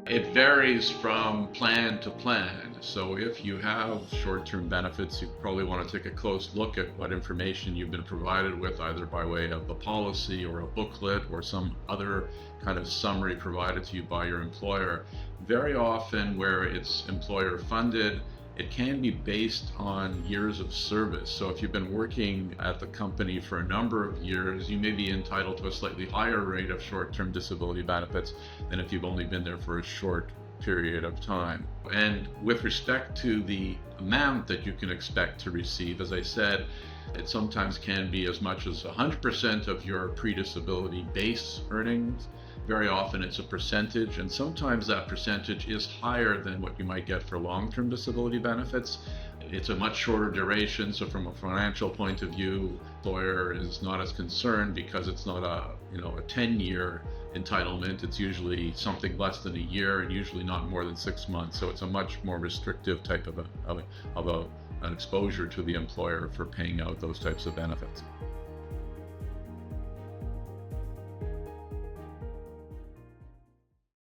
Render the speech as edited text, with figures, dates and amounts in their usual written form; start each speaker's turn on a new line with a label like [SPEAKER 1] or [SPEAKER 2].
[SPEAKER 1] It varies from plan to plan. So if you have short-term benefits, you probably want to take a close look at what information you've been provided with, either by way of a policy or a booklet or some other kind of summary provided to you by your employer. Very often where it's employer funded, it can be based on years of service. So if you've been working at the company for a number of years, you may be entitled to a slightly higher rate of short-term disability benefits than if you've only been there for a short period of time. And with respect to the amount that you can expect to receive, as I said, it sometimes can be as much as 100% of your pre-disability base earnings. Very often it's a percentage, and sometimes that percentage is higher than what you might get for long-term disability benefits. It's a much shorter duration, so from a financial point of view, the employer is not as concerned because it's not a 10-year entitlement. It's usually something less than a year and usually not more than 6 months. So it's a much more restrictive type of an exposure to the employer for paying out those types of benefits.